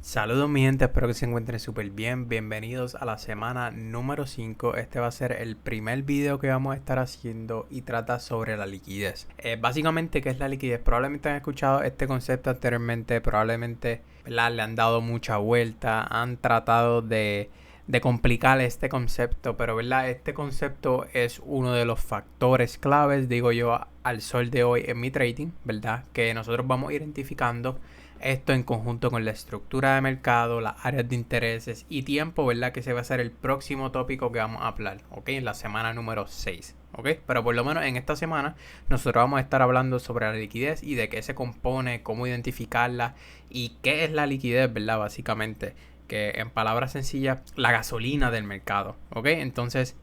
Saludos mi gente, espero que se encuentren súper bien. Bienvenidos a la semana número 5. Este va a ser el primer video que vamos a estar haciendo y trata sobre la liquidez. Básicamente, ¿qué es la liquidez? Probablemente han escuchado este concepto anteriormente, probablemente, ¿verdad?, le han dado mucha vuelta, han tratado de complicar este concepto, pero ¿verdad?, este concepto es uno de los factores claves, digo yo, al sol de hoy en mi trading, ¿verdad?, que nosotros vamos identificando esto en conjunto con la estructura de mercado, las áreas de intereses y tiempo, ¿verdad? Que se va a ser el próximo tópico que vamos a hablar, ¿ok? En la semana número 6, ¿ok? Pero por lo menos en esta semana nosotros vamos a estar hablando sobre la liquidez y de qué se compone, cómo identificarla y qué es la liquidez, ¿verdad? Básicamente, que en palabras sencillas, la gasolina del mercado, ¿ok? Entonces,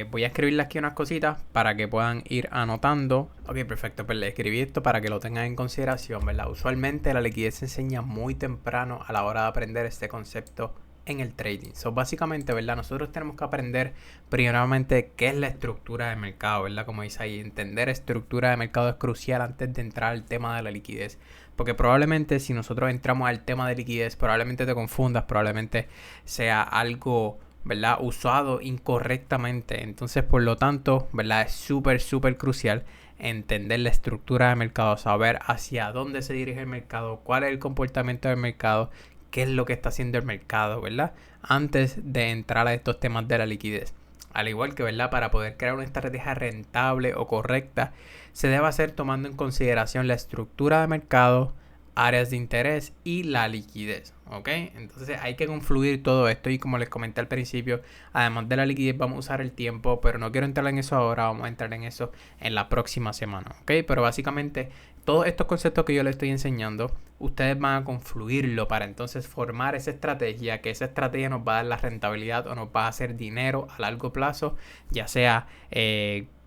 voy a escribirle aquí unas cositas para que puedan ir anotando. Ok, perfecto, pues le escribí esto para que lo tengan en consideración, ¿verdad? Usualmente la liquidez se enseña muy temprano a la hora de aprender este concepto en el trading. Básicamente, ¿verdad? Nosotros tenemos que aprender primeramente qué es la estructura de mercado, ¿verdad? Como dice ahí, entender estructura de mercado es crucial antes de entrar al tema de la liquidez. Porque probablemente si nosotros entramos al tema de liquidez, probablemente te confundas, probablemente sea algo, ¿verdad?, usado incorrectamente. Entonces, por lo tanto, ¿verdad?, es súper crucial entender la estructura de mercado, saber hacia dónde se dirige el mercado, cuál es el comportamiento del mercado, qué es lo que está haciendo el mercado, ¿verdad?, antes de entrar a estos temas de la liquidez. Al igual que, ¿verdad?, para poder crear una estrategia rentable o correcta, se debe hacer tomando en consideración la estructura de mercado, áreas de interés y la liquidez, ¿ok? Entonces hay que confluir todo esto y como les comenté al principio, además de la liquidez vamos a usar el tiempo, pero no quiero entrar en eso ahora, vamos a entrar en eso en la próxima semana, ¿ok? Pero básicamente todos estos conceptos que yo les estoy enseñando, ustedes van a confluirlo para entonces formar esa estrategia, que esa estrategia nos va a dar la rentabilidad o nos va a hacer dinero a largo plazo, ya sea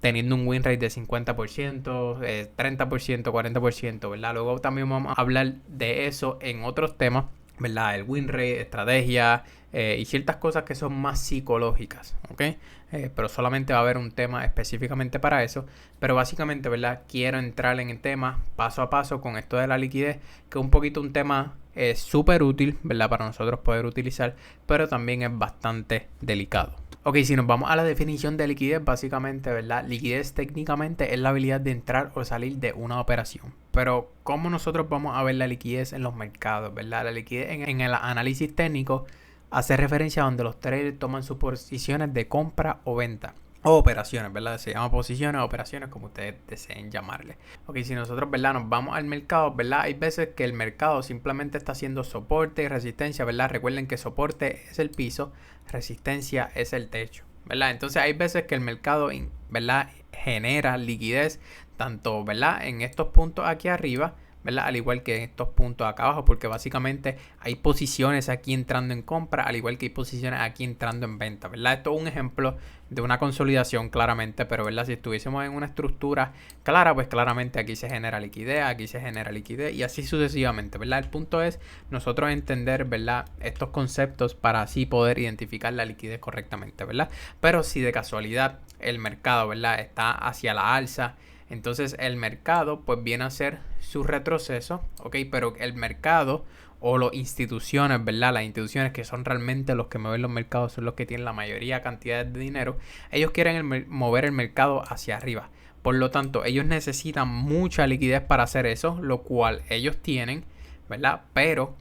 teniendo un win rate de 50%, 30%, 40%, ¿verdad? Luego también vamos a hablar de eso en otros temas, ¿verdad? El win rate, estrategia y ciertas cosas que son más psicológicas, ¿ok? Pero solamente va a haber un tema específicamente para eso. Pero básicamente, ¿verdad?, quiero entrar en el tema paso a paso con esto de la liquidez, que es un poquito un tema súper útil, ¿verdad?, para nosotros poder utilizar, pero también es bastante delicado. Ok, si nos vamos a la definición de liquidez, básicamente, ¿verdad?, liquidez técnicamente es la habilidad de entrar o salir de una operación. Pero, ¿cómo nosotros vamos a ver la liquidez en los mercados, ¿verdad? La liquidez en el análisis técnico hace referencia a donde los traders toman sus posiciones de compra o venta. O operaciones, ¿verdad? Se llama posiciones o operaciones, como ustedes deseen llamarle. Ok, si nosotros, ¿verdad?, nos vamos al mercado, ¿verdad? Hay veces que el mercado simplemente está haciendo soporte y resistencia, ¿verdad? Recuerden que soporte es el piso, resistencia es el techo, ¿verdad? Entonces hay veces que el mercado, ¿verdad?, genera liquidez tanto, ¿verdad?, en estos puntos aquí arriba, ¿verdad?, al igual que en estos puntos acá abajo, porque básicamente hay posiciones aquí entrando en compra, al igual que hay posiciones aquí entrando en venta, ¿verdad? Esto es un ejemplo de una consolidación claramente, pero ¿verdad?, si estuviésemos en una estructura clara, pues claramente aquí se genera liquidez y así sucesivamente, ¿verdad? El punto es nosotros entender, ¿verdad?, estos conceptos para así poder identificar la liquidez correctamente, ¿verdad? Pero si de casualidad el mercado, ¿verdad?, está hacia la alza, entonces el mercado pues viene a ser su retroceso, ¿ok? Pero el mercado o las instituciones, ¿verdad?, las instituciones que son realmente los que mueven los mercados, son los que tienen la mayoría cantidad de dinero, ellos quieren mover el mercado hacia arriba. Por lo tanto, ellos necesitan mucha liquidez para hacer eso, lo cual ellos tienen, ¿verdad? Pero,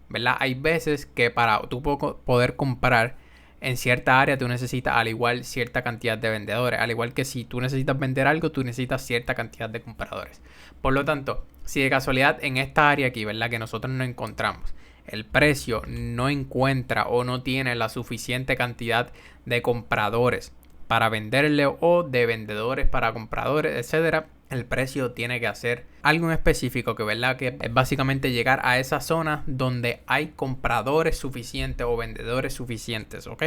¿verdad?, hay veces que para tú poder comprar en cierta área tú necesitas al igual cierta cantidad de vendedores, al igual que si tú necesitas vender algo, tú necesitas cierta cantidad de compradores. Por lo tanto, si de casualidad en esta área aquí, ¿verdad?, que nosotros no encontramos, el precio no encuentra o no tiene la suficiente cantidad de compradores para venderle o de vendedores para compradores, etcétera, el precio tiene que hacer algo en específico, que verdad que es básicamente llegar a esa zona donde hay compradores suficientes o vendedores suficientes, ¿ok?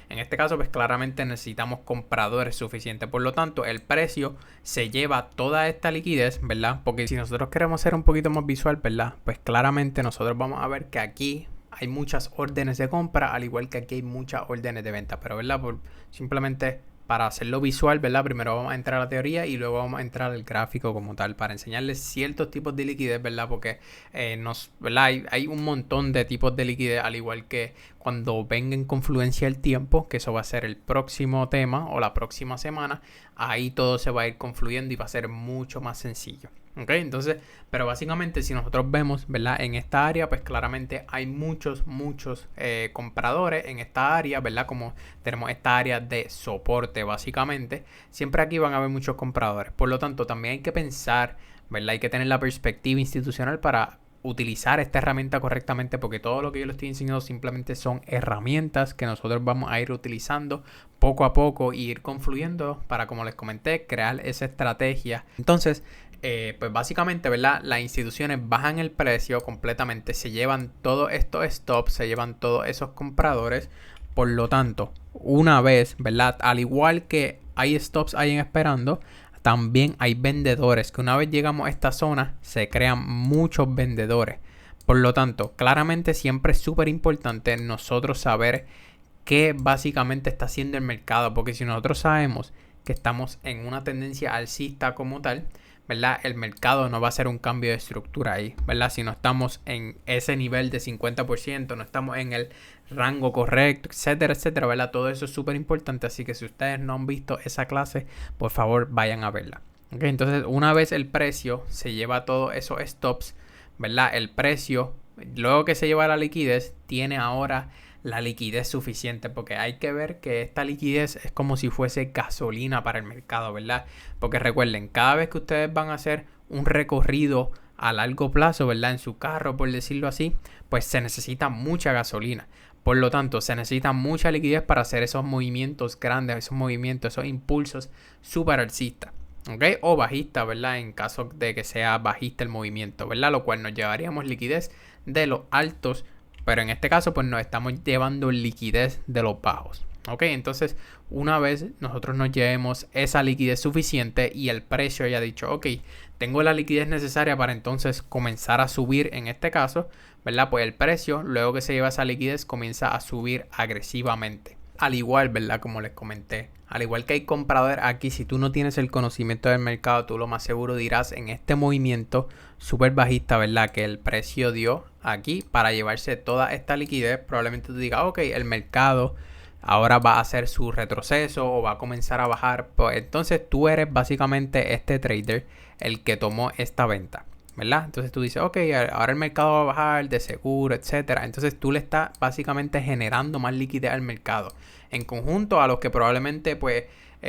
En este caso pues claramente necesitamos compradores suficientes, por lo tanto el precio se lleva toda esta liquidez, ¿verdad? Porque si nosotros queremos ser un poquito más visual, ¿verdad?, pues claramente nosotros vamos a ver que aquí hay muchas órdenes de compra, al igual que aquí hay muchas órdenes de venta, pero ¿verdad?, por simplemente para hacerlo visual, ¿verdad? Primero vamos a entrar a la teoría y luego vamos a entrar al gráfico como tal para enseñarles ciertos tipos de liquidez, ¿verdad? Porque ¿verdad? Hay un montón de tipos de liquidez, al igual que cuando venga en confluencia el tiempo, que eso va a ser el próximo tema o la próxima semana, ahí todo se va a ir confluyendo y va a ser mucho más sencillo. ¿Ok? Entonces, pero básicamente si nosotros vemos, ¿verdad? En esta área, pues claramente hay muchos compradores en esta área, ¿verdad? Como tenemos esta área de soporte, básicamente, siempre aquí van a haber muchos compradores. Por lo tanto, también hay que pensar, ¿verdad? Hay que tener la perspectiva institucional para utilizar esta herramienta correctamente, porque todo lo que yo les estoy enseñando simplemente son herramientas que nosotros vamos a ir utilizando poco a poco y ir confluyendo para, como les comenté, crear esa estrategia. Entonces, pues básicamente, ¿verdad? Las instituciones bajan el precio completamente, se llevan todos estos stops, se llevan todos esos compradores. Por lo tanto, una vez, ¿verdad? Al igual que hay stops ahí esperando, también hay vendedores que una vez llegamos a esta zona se crean muchos vendedores. Por lo tanto, claramente siempre es súper importante nosotros saber qué básicamente está haciendo el mercado, porque si nosotros sabemos que estamos en una tendencia alcista como tal, ¿verdad? El mercado no va a hacer un cambio de estructura ahí, ¿verdad? Si no estamos en ese nivel de 50%, no estamos en el rango correcto, etcétera, etcétera, ¿verdad? Todo eso es súper importante, así que si ustedes no han visto esa clase, por favor vayan a verla. ¿Ok? Entonces, una vez el precio se lleva todos esos stops, ¿verdad? El precio, luego que se lleva la liquidez, tiene ahora la liquidez suficiente, porque hay que ver que esta liquidez es como si fuese gasolina para el mercado, ¿verdad? Porque recuerden, cada vez que ustedes van a hacer un recorrido a largo plazo, ¿verdad? En su carro, por decirlo así, pues se necesita mucha gasolina. Por lo tanto, se necesita mucha liquidez para hacer esos movimientos grandes, esos movimientos, esos impulsos súper alcistas. ¿Ok? O bajista, ¿verdad? En caso de que sea bajista el movimiento, ¿verdad? Lo cual nos llevaríamos liquidez de los altos, pero en este caso pues nos estamos llevando liquidez de los bajos. ¿Ok? Entonces una vez nosotros nos llevemos esa liquidez suficiente y el precio haya dicho, ok, tengo la liquidez necesaria para entonces comenzar a subir en este caso, ¿verdad? Pues el precio, luego que se lleva esa liquidez, comienza a subir agresivamente. Al igual, ¿verdad? Como les comenté, al igual que hay compradores aquí, si tú no tienes el conocimiento del mercado, tú lo más seguro dirás en este movimiento súper bajista, ¿verdad? Que el precio dio aquí para llevarse toda esta liquidez. Probablemente tú digas, ok, el mercado ahora va a hacer su retroceso o va a comenzar a bajar. Pues entonces tú eres básicamente este trader el que tomó esta venta, ¿verdad? Entonces tú dices, ok, ahora el mercado va a bajar de seguro, etcétera. Entonces tú le estás básicamente generando más liquidez al mercado en conjunto a los que probablemente, pues,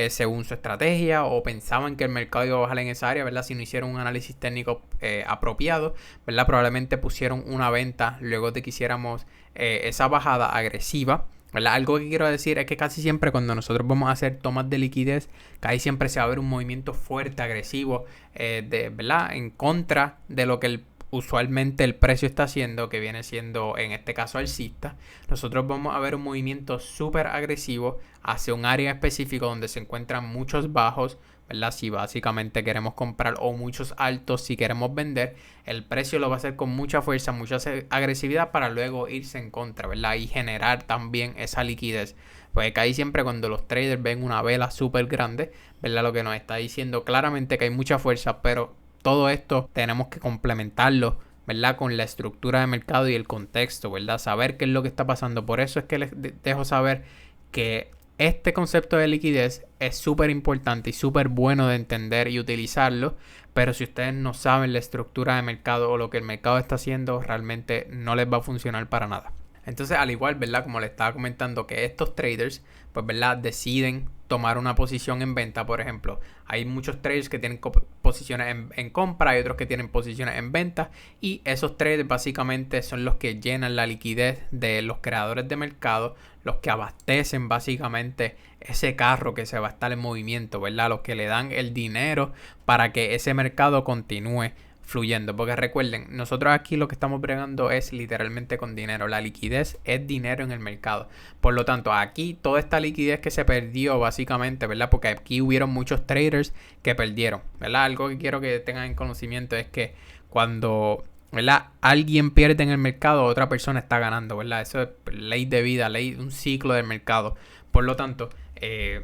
según su estrategia o pensaban que el mercado iba a bajar en esa área, ¿verdad? Si no hicieron un análisis técnico apropiado, ¿verdad? Probablemente pusieron una venta luego de que hiciéramos esa bajada agresiva, ¿verdad? Algo que quiero decir es que casi siempre cuando nosotros vamos a hacer tomas de liquidez, casi siempre se va a ver un movimiento fuerte, agresivo, ¿verdad? En contra de lo que usualmente el precio está haciendo, que viene siendo en este caso alcista. Nosotros vamos a ver un movimiento súper agresivo hacia un área específico donde se encuentran muchos bajos, ¿verdad? Si básicamente queremos comprar, o muchos altos si queremos vender, el precio lo va a hacer con mucha fuerza, mucha agresividad para luego irse en contra, ¿verdad? Y generar también esa liquidez. Pues ahí siempre cuando los traders ven una vela súper grande, ¿verdad? Lo que nos está diciendo claramente que hay mucha fuerza, pero todo esto tenemos que complementarlo, ¿verdad? Con la estructura de mercado y el contexto, ¿verdad? Saber qué es lo que está pasando. Por eso es que les dejo saber que este concepto de liquidez es súper importante y súper bueno de entender y utilizarlo, pero si ustedes no saben la estructura de mercado o lo que el mercado está haciendo, realmente no les va a funcionar para nada. Entonces, al igual, ¿verdad? Como les estaba comentando, que estos traders, pues, ¿verdad? Deciden tomar una posición en venta, por ejemplo. Hay muchos traders que tienen posiciones en compra, hay otros que tienen posiciones en venta, y esos traders básicamente son los que llenan la liquidez de los creadores de mercado, los que abastecen básicamente ese carro que se va a estar en movimiento, ¿verdad? Los que le dan el dinero para que ese mercado continúe fluyendo, porque recuerden, nosotros aquí lo que estamos bregando es literalmente con dinero. La liquidez es dinero en el mercado. Por lo tanto, aquí toda esta liquidez que se perdió básicamente, ¿verdad? Porque aquí hubieron muchos traders que perdieron, ¿verdad? Algo que quiero que tengan en conocimiento es que cuando, ¿verdad?, alguien pierde en el mercado, otra persona está ganando, ¿verdad? Eso es ley de vida, un ciclo del mercado. Por lo tanto,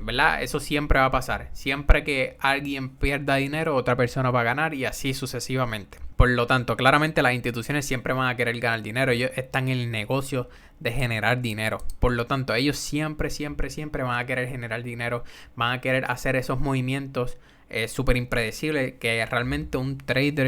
¿verdad? Eso siempre va a pasar. Siempre que alguien pierda dinero, otra persona va a ganar y así sucesivamente. Por lo tanto, claramente las instituciones siempre van a querer ganar dinero. Ellos están en el negocio de generar dinero. Por lo tanto, ellos siempre van a querer generar dinero. Van a querer hacer esos movimientos súper impredecibles que realmente un trader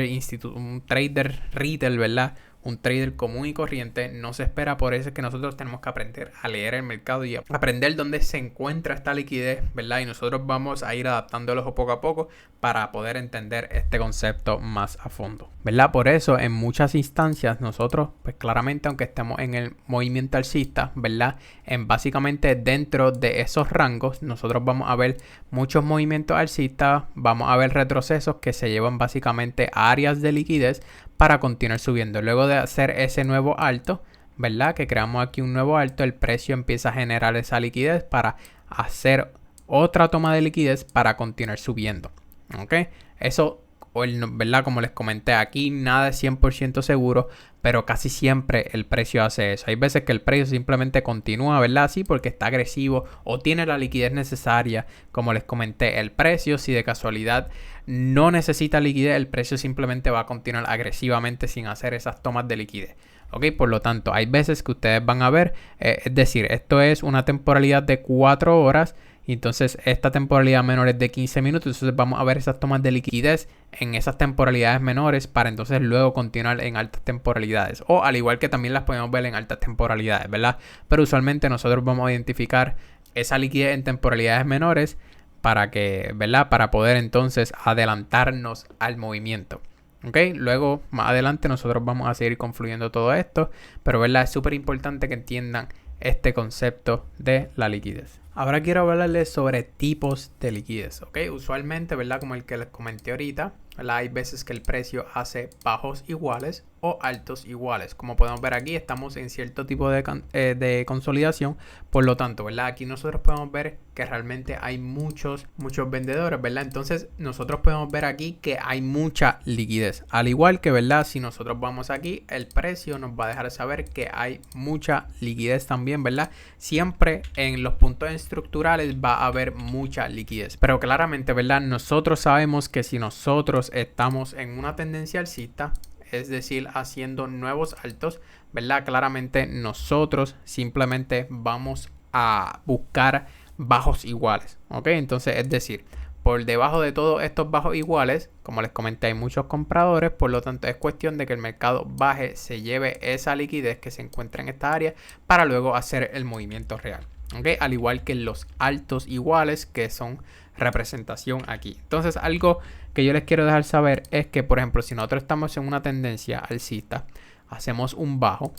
retail, ¿verdad? Un trader común y corriente no se espera. Por eso es que nosotros tenemos que aprender a leer el mercado y aprender dónde se encuentra esta liquidez, ¿verdad? Y nosotros vamos a ir adaptándolo poco a poco para poder entender este concepto más a fondo, ¿verdad? Por eso en muchas instancias nosotros, pues claramente aunque estemos en el movimiento alcista, ¿verdad? Básicamente dentro de esos rangos nosotros vamos a ver muchos movimientos alcistas, vamos a ver retrocesos que se llevan básicamente a áreas de liquidez para continuar subiendo. Luego de hacer ese nuevo alto, ¿verdad? Que creamos aquí un nuevo alto, el precio empieza a generar esa liquidez para hacer otra toma de liquidez para continuar subiendo. ¿Ok? Eso, ¿verdad? Como les comenté, aquí nada es 100% seguro, pero casi siempre el precio hace eso. Hay veces que el precio simplemente continúa, ¿verdad? Así porque está agresivo o tiene la liquidez necesaria. Como les comenté, el precio, si de casualidad no necesita liquidez, el precio simplemente va a continuar agresivamente sin hacer esas tomas de liquidez. ¿Ok? Por lo tanto, hay veces que ustedes van a ver, es decir, esto es una temporalidad de 4 horas. Y entonces esta temporalidad menor es de 15 minutos. Entonces vamos a ver esas tomas de liquidez en esas temporalidades menores para entonces luego continuar en altas temporalidades. O al igual que también las podemos ver en altas temporalidades, ¿verdad? Pero usualmente nosotros vamos a identificar esa liquidez en temporalidades menores para que, ¿verdad? Para poder entonces adelantarnos al movimiento. ¿Ok? Luego, más adelante nosotros vamos a seguir confluyendo todo esto. Pero, ¿verdad? Es súper importante que entiendan este concepto de la liquidez. Ahora quiero hablarles sobre tipos de liquidez, ¿ok? Usualmente, ¿verdad? Como el que les comenté ahorita, ¿verdad? Hay veces que el precio hace bajos iguales o altos iguales. Como podemos ver aquí, estamos en cierto tipo de consolidación. Por lo tanto, ¿verdad? Aquí nosotros podemos ver que realmente hay muchos vendedores, ¿verdad? Entonces, nosotros podemos ver aquí que hay mucha liquidez. Al igual que, ¿verdad? Si nosotros vamos aquí, el precio nos va a dejar saber que hay mucha liquidez también, ¿verdad? Siempre en los puntos estructurales va a haber mucha liquidez. Pero claramente, ¿verdad? Nosotros sabemos que si nosotros estamos en una tendencia alcista, es decir, haciendo nuevos altos, ¿verdad? Claramente nosotros simplemente vamos a buscar bajos iguales, ¿ok? Entonces, es decir, por debajo de todos estos bajos iguales, como les comenté, hay muchos compradores, por lo tanto es cuestión de que el mercado baje, se lleve esa liquidez que se encuentra en esta área para luego hacer el movimiento real, ¿ok? Al igual que los altos iguales que son representación aquí. Entonces, algo que yo les quiero dejar saber es que, por ejemplo, si nosotros estamos en una tendencia alcista, hacemos un bajo,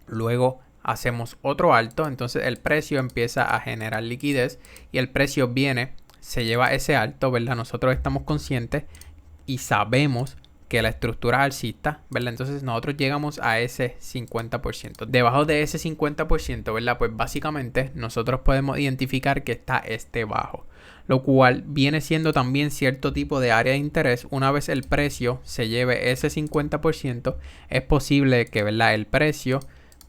luego hacemos otro alto, entonces el precio empieza a generar liquidez y el precio viene, se lleva ese alto, ¿verdad? Nosotros estamos conscientes y sabemos que la estructura es alcista, ¿verdad? Entonces nosotros llegamos a ese 50%. Debajo de ese 50%, ¿verdad? Pues básicamente nosotros podemos identificar que está este bajo, lo cual viene siendo también cierto tipo de área de interés. Una vez el precio se lleve ese 50%, es posible que, ¿verdad?, el precio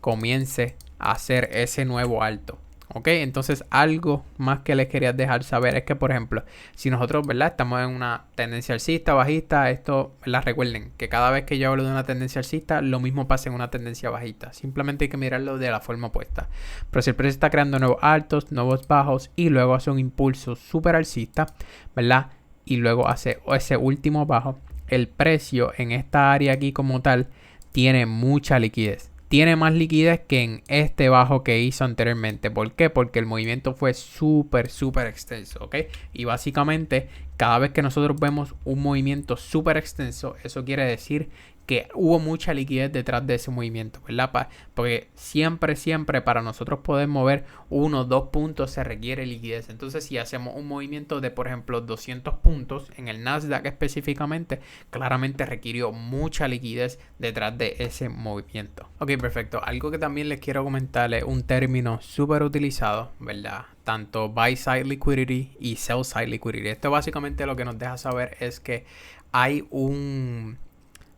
comience a hacer ese nuevo alto. ¿Ok? Entonces, algo más que les quería dejar saber es que, por ejemplo, si nosotros, ¿verdad?, estamos en una tendencia alcista, bajista, esto, ¿verdad? Recuerden que cada vez que yo hablo de una tendencia alcista, lo mismo pasa en una tendencia bajista. Simplemente hay que mirarlo de la forma opuesta. Pero si el precio está creando nuevos altos, nuevos bajos y luego hace un impulso súper alcista, ¿verdad?, y luego hace ese último bajo, el precio en esta área aquí como tal tiene mucha liquidez. Tiene más liquidez que en este bajo que hizo anteriormente. ¿Por qué? Porque el movimiento fue súper extenso, ¿ok? Y básicamente, cada vez que nosotros vemos un movimiento súper extenso, eso quiere decir que hubo mucha liquidez detrás de ese movimiento, ¿verdad? Porque siempre para nosotros poder mover 1 o 2 puntos se requiere liquidez. Entonces, si hacemos un movimiento de, por ejemplo, 200 puntos en el Nasdaq específicamente, claramente requirió mucha liquidez detrás de ese movimiento. Ok, perfecto. Algo que también les quiero comentar es un término súper utilizado, ¿verdad? Tanto buy side liquidity y sell side liquidity. Esto básicamente lo que nos deja saber es que hay un...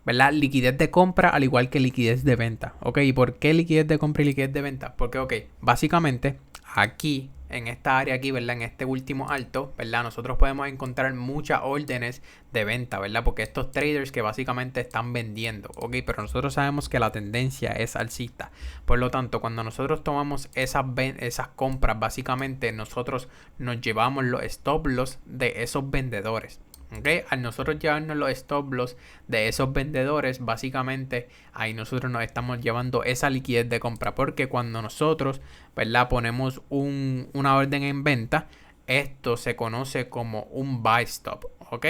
¿verdad? Liquidez de compra al igual que liquidez de venta, ¿ok? ¿Y por qué liquidez de compra y liquidez de venta? Porque, ok, básicamente aquí, en esta área aquí, ¿verdad? En este último alto, ¿verdad? Nosotros podemos encontrar muchas órdenes de venta, ¿verdad? Porque estos traders que básicamente están vendiendo, ¿ok? Pero nosotros sabemos que la tendencia es alcista. Por lo tanto, cuando nosotros tomamos esas compras, básicamente nosotros nos llevamos los stop loss de esos vendedores. Okay. Al nosotros llevarnos los stop loss de esos vendedores, básicamente ahí nosotros nos estamos llevando esa liquidez de compra, porque cuando nosotros, ¿verdad?, ponemos una orden en venta, esto se conoce como un buy stop, ¿ok?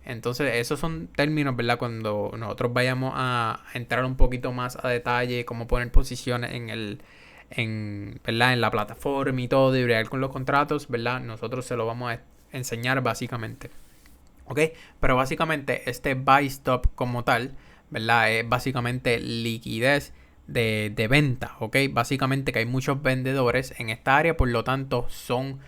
Entonces esos son términos, ¿verdad? Cuando nosotros vayamos a entrar un poquito más a detalle, cómo poner posiciones ¿verdad?, en la plataforma y todo, y bregar con los contratos, ¿verdad? Nosotros se lo vamos a enseñar básicamente. ¿Ok? Pero básicamente este buy stop como tal, ¿verdad? Es básicamente liquidez de venta, ¿ok? Básicamente que hay muchos vendedores en esta área, por lo tanto son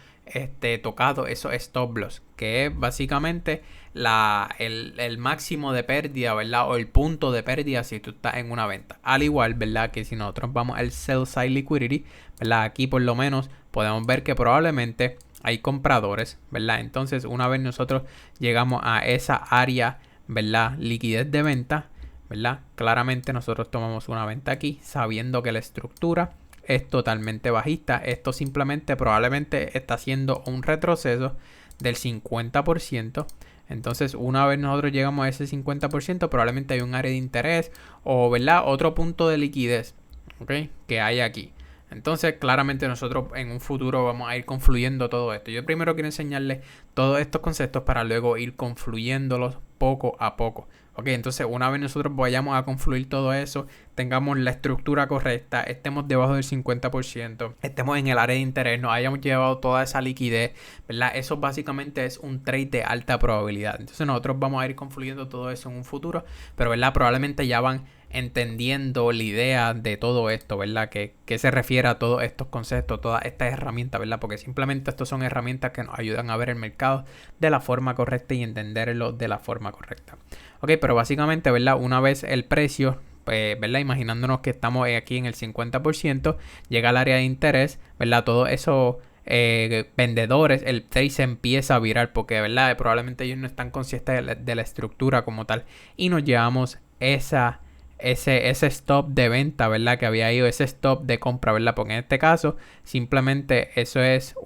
tocados esos stop loss, que es básicamente el máximo de pérdida, ¿verdad? O el punto de pérdida si tú estás en una venta. Al igual, ¿verdad?, que si nosotros vamos al sell side liquidity, ¿verdad? Aquí por lo menos podemos ver que probablemente hay compradores, ¿verdad? Entonces, una vez nosotros llegamos a esa área, ¿verdad?, liquidez de venta, ¿verdad? Claramente nosotros tomamos una venta aquí, sabiendo que la estructura es totalmente bajista. Esto simplemente probablemente está haciendo un retroceso del 50%. Entonces, una vez nosotros llegamos a ese 50%, probablemente hay un área de interés o, ¿verdad?, otro punto de liquidez, ¿ok?, que hay aquí. Entonces, claramente nosotros en un futuro vamos a ir confluyendo todo esto. Yo primero quiero enseñarles todos estos conceptos para luego ir confluyéndolos poco a poco. Ok, entonces una vez nosotros vayamos a confluir todo eso, tengamos la estructura correcta, estemos debajo del 50%, estemos en el área de interés, nos hayamos llevado toda esa liquidez, ¿verdad? Eso básicamente es un trade de alta probabilidad. Entonces nosotros vamos a ir confluyendo todo eso en un futuro, pero, ¿verdad?, probablemente ya van entendiendo la idea de todo esto, ¿verdad? Que se refiere a todos estos conceptos, todas estas herramientas, ¿verdad? Porque simplemente estas son herramientas que nos ayudan a ver el mercado de la forma correcta y entenderlo de la forma correcta. Ok, pero básicamente, ¿verdad?, una vez el precio, ¿verdad?, imaginándonos que estamos aquí en el 50%, llega al área de interés, ¿verdad?, todo eso vendedores, el trade se empieza a virar porque, ¿verdad?, probablemente ellos no están conscientes de la estructura como tal, y nos llevamos ese stop de venta, ¿verdad?, que había ido, ese stop de compra, ¿verdad?, porque en este caso simplemente eso es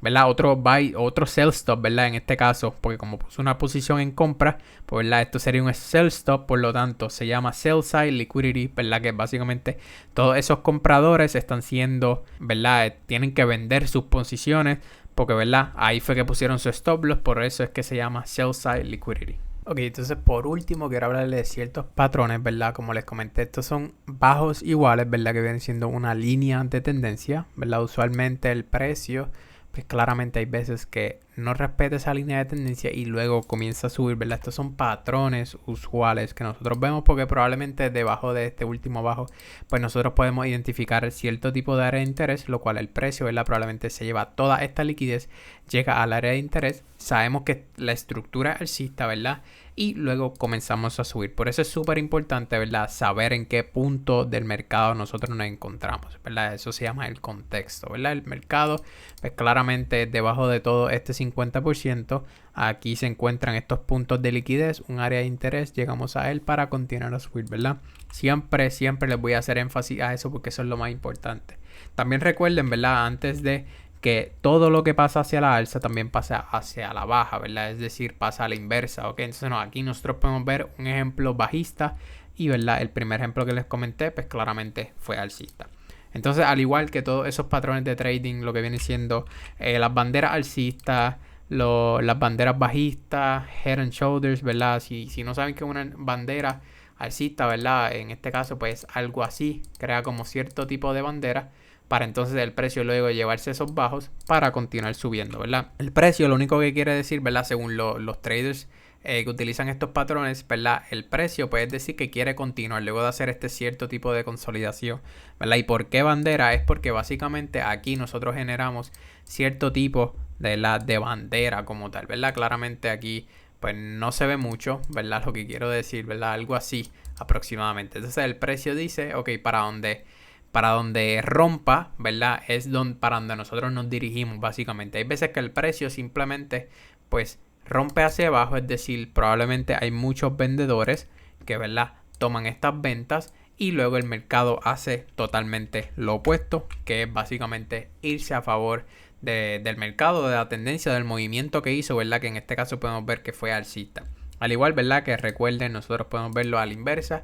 ¿verdad?, otro sell stop, ¿verdad?, en este caso, porque como puso una posición en compra, pues, ¿verdad?, esto sería un sell stop, por lo tanto se llama sell side liquidity, ¿verdad?, que básicamente todos esos compradores están siendo, ¿verdad?, tienen que vender sus posiciones, porque, ¿verdad?, ahí fue que pusieron su stop loss, por eso es que se llama sell side liquidity. Ok, entonces por último quiero hablarles de ciertos patrones, ¿verdad? Como les comenté, estos son bajos iguales, ¿verdad?, que vienen siendo una línea de tendencia, ¿verdad? Usualmente el precio, pues claramente hay veces que no respeta esa línea de tendencia y luego comienza a subir, ¿verdad? Estos son patrones usuales que nosotros vemos porque probablemente debajo de este último bajo, pues nosotros podemos identificar cierto tipo de área de interés, lo cual el precio, ¿verdad?, probablemente se lleva toda esta liquidez, llega al área de interés, sabemos que la estructura es alcista, ¿verdad?, y luego comenzamos a subir. Por eso es súper importante, ¿verdad?, saber en qué punto del mercado nosotros nos encontramos, ¿verdad? Eso se llama el contexto, ¿verdad? El mercado, pues claramente debajo de todo este 50%, aquí se encuentran estos puntos de liquidez, un área de interés, llegamos a él para continuar a subir, ¿verdad? Siempre les voy a hacer énfasis a eso porque eso es lo más importante. También recuerden, ¿verdad?, antes de que todo lo que pasa hacia la alza también pasa hacia la baja, ¿verdad? Es decir, pasa a la inversa, ¿ok? Entonces, aquí nosotros podemos ver un ejemplo bajista y, ¿verdad?, el primer ejemplo que les comenté, pues claramente fue alcista. Entonces, al igual que todos esos patrones de trading, lo que viene siendo las banderas alcistas, las banderas bajistas, head and shoulders, ¿verdad? Si no saben qué es una bandera alcista, ¿verdad?, en este caso, pues algo así, crea como cierto tipo de bandera, para entonces el precio luego llevarse esos bajos para continuar subiendo, ¿verdad? El precio lo único que quiere decir, ¿verdad?, según los traders que utilizan estos patrones, ¿verdad?, el precio puede decir que quiere continuar luego de hacer este cierto tipo de consolidación, ¿verdad? ¿Y por qué bandera? Es porque básicamente aquí nosotros generamos cierto tipo de bandera como tal, ¿verdad? Claramente aquí pues no se ve mucho, ¿verdad? Lo que quiero decir, ¿verdad? Algo así aproximadamente. Entonces el precio dice, ok, para donde rompa, ¿verdad? Es para donde nosotros nos dirigimos básicamente. Hay veces que el precio simplemente pues rompe hacia abajo, es decir, probablemente hay muchos vendedores que, ¿verdad?, toman estas ventas y luego el mercado hace totalmente lo opuesto, que es básicamente irse a favor del mercado, de la tendencia, del movimiento que hizo, ¿verdad? Que en este caso podemos ver que fue alcista. Al igual, ¿verdad? Que recuerden, nosotros podemos verlo a la inversa,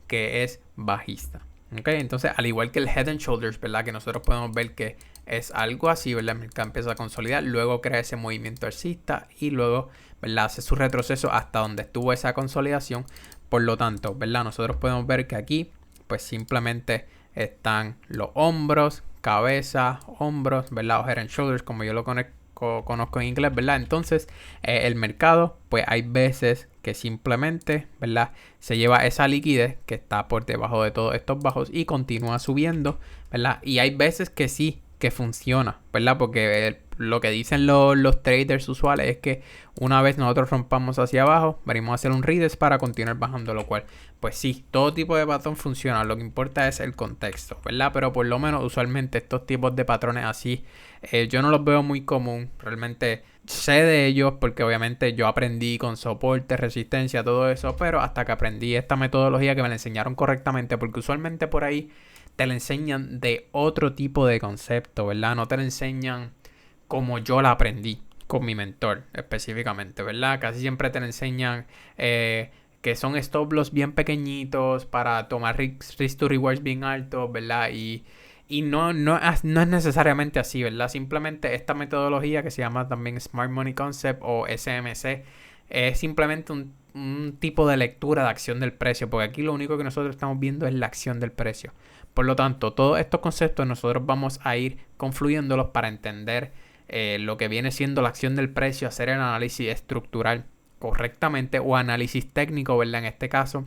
que es bajista. ¿Ok? Entonces, al igual que el Head and Shoulders, ¿verdad? Que nosotros podemos ver que es algo así, ¿verdad? El mercado empieza a consolidar, luego crea ese movimiento alcista y luego, ¿verdad?, hace su retroceso hasta donde estuvo esa consolidación. Por lo tanto, ¿verdad?, nosotros podemos ver que aquí pues simplemente están los hombros, cabeza, hombros, ¿verdad? O Head and Shoulders, como yo lo conozco en inglés, ¿verdad? Entonces, el mercado, pues hay veces que simplemente, ¿verdad?, se lleva esa liquidez que está por debajo de todos estos bajos y continúa subiendo, ¿verdad? Y hay veces que sí, que funciona, ¿verdad? Porque lo que dicen los traders usuales es que una vez nosotros rompamos hacia abajo, venimos a hacer un retest para continuar bajando, lo cual, pues sí, todo tipo de patrón funciona, lo que importa es el contexto, ¿verdad? Pero por lo menos usualmente estos tipos de patrones así, yo no los veo muy común, realmente sé de ellos porque obviamente yo aprendí con soporte, resistencia, todo eso, pero hasta que aprendí esta metodología que me la enseñaron correctamente, porque usualmente por ahí te la enseñan de otro tipo de concepto, ¿verdad? No te la enseñan como yo la aprendí con mi mentor específicamente, ¿verdad? Casi siempre te la enseñan que son stop loss bien pequeñitos para tomar risk to rewards bien altos, ¿verdad? Y no es necesariamente así, ¿verdad? Simplemente esta metodología que se llama también Smart Money Concept o SMC es simplemente un tipo de lectura de acción del precio, porque aquí lo único que nosotros estamos viendo es la acción del precio. Por lo tanto, todos estos conceptos nosotros vamos a ir confluyéndolos para entender lo que viene siendo la acción del precio, hacer el análisis estructural correctamente o análisis técnico, ¿verdad? En este caso,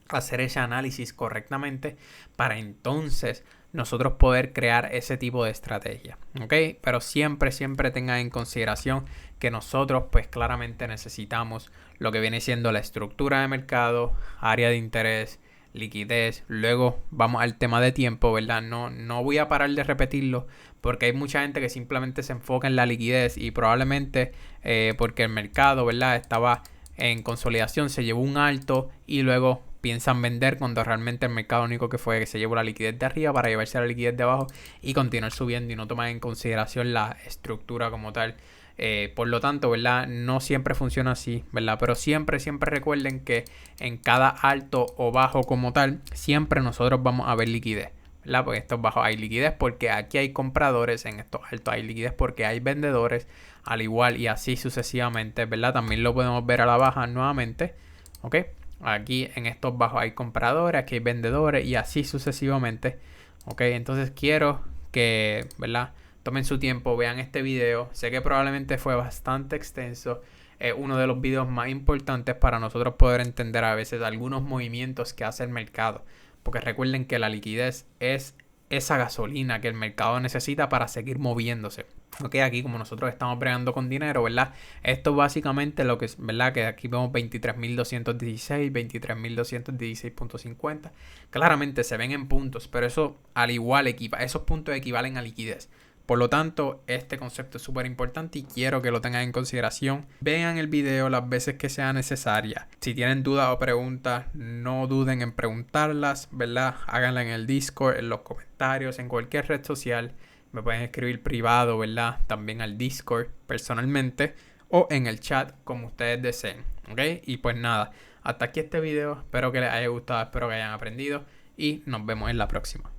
hacer ese análisis correctamente para entonces nosotros poder crear ese tipo de estrategia, ¿ok? Pero siempre tengan en consideración que nosotros pues claramente necesitamos lo que viene siendo la estructura de mercado, área de interés, liquidez, luego vamos al tema de tiempo, ¿verdad? No voy a parar de repetirlo porque hay mucha gente que simplemente se enfoca en la liquidez y probablemente porque el mercado, ¿verdad?, estaba en consolidación, se llevó un alto y luego piensan vender cuando realmente el mercado único que fue que se llevó la liquidez de arriba para llevarse la liquidez de abajo y continuar subiendo y no tomar en consideración la estructura como tal. Por lo tanto, ¿verdad?, no siempre funciona así, ¿verdad? Pero siempre recuerden que en cada alto o bajo como tal, siempre nosotros vamos a ver liquidez, ¿verdad? Porque en estos bajos hay liquidez porque aquí hay compradores, en estos altos hay liquidez porque hay vendedores, al igual y así sucesivamente, ¿verdad? También lo podemos ver a la baja nuevamente, ¿ok? Aquí en estos bajos hay compradores, aquí hay vendedores y así sucesivamente, ¿ok? Entonces quiero que, ¿verdad?, tomen su tiempo, vean este video. Sé que probablemente fue bastante extenso. Es uno de los videos más importantes para nosotros poder entender a veces algunos movimientos que hace el mercado. Porque recuerden que la liquidez es esa gasolina que el mercado necesita para seguir moviéndose. Ok, aquí como nosotros estamos bregando con dinero, ¿verdad? Esto básicamente lo que es, ¿verdad? Que aquí vemos 23.216, 23.216.50. Claramente se ven en puntos, pero eso al igual esos puntos equivalen a liquidez. Por lo tanto, este concepto es súper importante y quiero que lo tengan en consideración. Vean el video las veces que sea necesaria. Si tienen dudas o preguntas, no duden en preguntarlas, ¿verdad? Háganla en el Discord, en los comentarios, en cualquier red social. Me pueden escribir privado, ¿verdad? También al Discord personalmente o en el chat como ustedes deseen, ¿ok? Y pues nada, hasta aquí este video. Espero que les haya gustado, espero que hayan aprendido y nos vemos en la próxima.